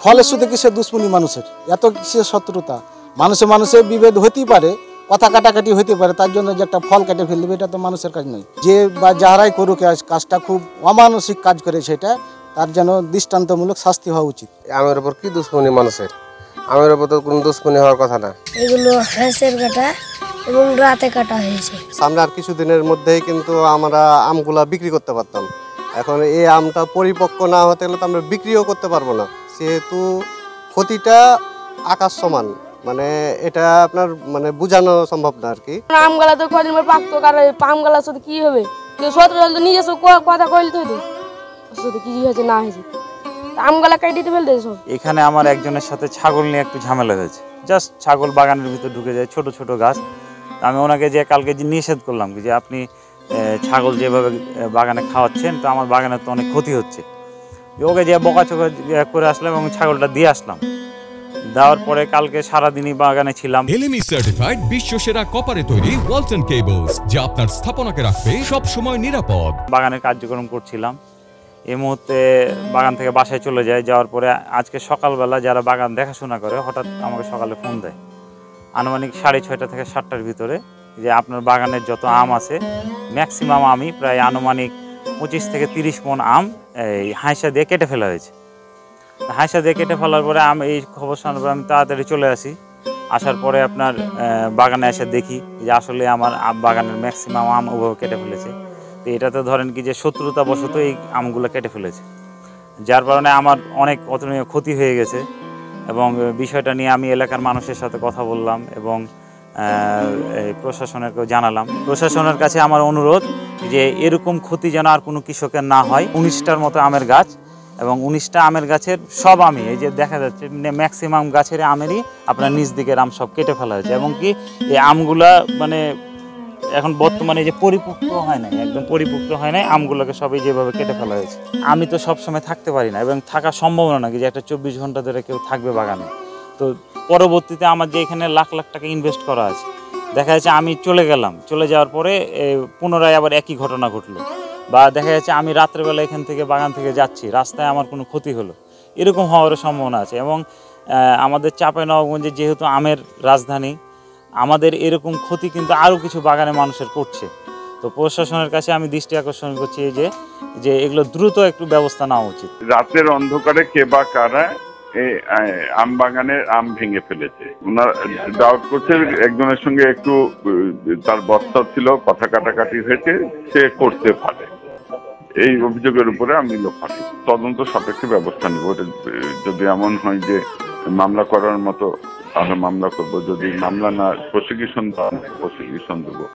ফলের সাথে কিসের দুশ্মনী মানুষের, এত কিসের শত্রুতা, মানুষে বিভেদ হতেই পারে, কথা কাটাকাটি হতে পারে, তার জন্য যে একটা ফল কেটে ফেলবে এটা তো মানুষের কাজ নয়। যে বা যাহারাই করুক কাজটা খুব অমানসিক কাজ করে, সেটা তার যেন দৃষ্টান্তমূলক শাস্তি হওয়া উচিত। আমের উপর কি দুশ্মনী মানুষের? আমের উপর তো কোনো দুশ্মনী হওয়ার কথা না। এগুলো হাঁসের কাটা এবং রাতে কাটা হয়েছে। সামনে আর কিছুদিনের মধ্যেই কিন্তু আমরা আমগুলা বিক্রি করতে পারতাম। এখন এই আমটা পরিপক্ক না হতে গেলে তো আমরা বিক্রিও করতে পারবো না, সেহেতু ক্ষতিটা আকাশ সমান। মানে এটা আপনার মানে বোঝানো সম্ভব না আর কি। আমগালা তো কদিন পর পাকতো, কারণ আমগালার সাথে কি হবে, নিজস্ব কথা কইলে তো কি হয়েছে না হয়েছে, আমগালা কাটি দিতে ফেলতে সব। এখানে আমার একজনের সাথে ছাগল নিয়ে একটু ঝামেলা হয়েছে। জাস্ট ছাগল বাগানের ভিতর ঢুকে যায়, ছোট ছোট গাছ। আমি ওনাকে যে কালকে নিষেধ করলাম যে আপনি ছাগল যেভাবে বাগানে খাওয়াচ্ছেন, তো আমার বাগানের তো অনেক ক্ষতি হচ্ছে। ওকে যে বকাচকা করে আসলাম এবং ছাগলটা দিয়ে আসলাম। দেওয়ার পরে কালকে সারাদিনই বাগানে ছিলাম। এলএমই সার্টিফাইড বিশ্বসেরা কপারে তৈরি ওয়ালটন কেবলস, যা আপনার স্থাপনাকে রাখবে সব সময় নিরাপদ। বাগানের কার্যক্রম করছিলাম, এই মুহূর্তে বাগান থেকে বাসায় চলে যায়। যাওয়ার পরে আজকে সকালবেলা যারা বাগান দেখাশোনা করে হঠাৎ আমাকে সকালে ফোন দেয়, আনুমানিক 6:30 থেকে 7টার ভিতরে, যে আপনার বাগানের যত আম আছে ম্যাক্সিমাম আমই প্রায় আনুমানিক 25 থেকে 30 মণ আম এই হাঁসা দিয়ে কেটে ফেলা হয়েছে। হাঁসা দিয়ে কেটে ফেলার পরে এই খবর শোনার পরে আমি তাড়াতাড়ি চলে আসি। আসার পরে আপনার বাগানে এসে দেখি যে আসলে আমার বাগানের ম্যাক্সিমাম আম ওভাবে কেটে ফেলেছে। তো এটা তো ধরেন কি যে শত্রুতা বশত এই আমগুলো কেটে ফেলেছে, যার কারণে আমার অনেক অতুলনীয় ক্ষতি হয়ে গেছে। এবং বিষয়টা নিয়ে আমি এলাকার মানুষের সাথে কথা বললাম এবং প্রশাসনেরকেও জানালাম। প্রশাসনের কাছে আমার অনুরোধ যে এরকম ক্ষতি যেন আর কোনো কৃষকের না হয়। 19টার মতো আমের গাছ এবং 19টা আমের গাছের সব আমি এই যে দেখা যাচ্ছে ম্যাক্সিমাম গাছের আমেরই আপনার নিচ দিকের আম সব কেটে ফেলা হয়েছে। এবং কি এই আমগুলা মানে এখন বর্তমানে যে পরিপক্ক হয় নাই, একদম পরিপক্ক হয় নাই, আমগুলোকে সবই যেভাবে কেটে ফেলা হয়েছে। আমি তো সবসময় থাকতে পারি না এবং থাকার সম্ভাবনা নাকি যে একটা 24 ঘন্টা ধরে কেউ থাকবে বাগানে। তো পরবর্তীতে আমার যে এখানে লাখ লাখ টাকা ইনভেস্ট করা আছে, দেখা যাচ্ছে আমি চলে গেলাম, চলে যাওয়ার পরে পুনরায় আবার একই ঘটনা ঘটলো। বা দেখা যাচ্ছে আমি রাত্রেবেলা এখান থেকে বাগান থেকে যাচ্ছি, রাস্তায় আমার কোনো ক্ষতি হলো, এরকম হওয়ারও সম্ভাবনা আছে। এবং আমাদের চাঁপাইনবাবগঞ্জে যেহেতু আমের রাজধানী, আমাদের এরকম ক্ষতি কিন্তু আরও কিছু বাগানে মানুষের করছে। তো প্রশাসনের কাছে আমি দৃষ্টি আকর্ষণ করছি যে এগুলো দ্রুত একটু ব্যবস্থা নেওয়া উচিত। রাতের অন্ধকারে কে বা কারা এই আম বাগানের আম ভেঙে ফেলেছে, ওনার ডাউট করছে একজনের সঙ্গে একটু তার বস্তা ছিল, কথা কাটাকাটি হয়েছে, সে করতে পারে। এই অভিযোগের উপরে আমি লোক পাঠাই, তদন্ত সাপেক্ষে ব্যবস্থা নেব। যদি এমন হয় যে মামলা করার মতো তাহলে মামলা করবো, যদি মামলা না প্রসিকিউশন দেবো।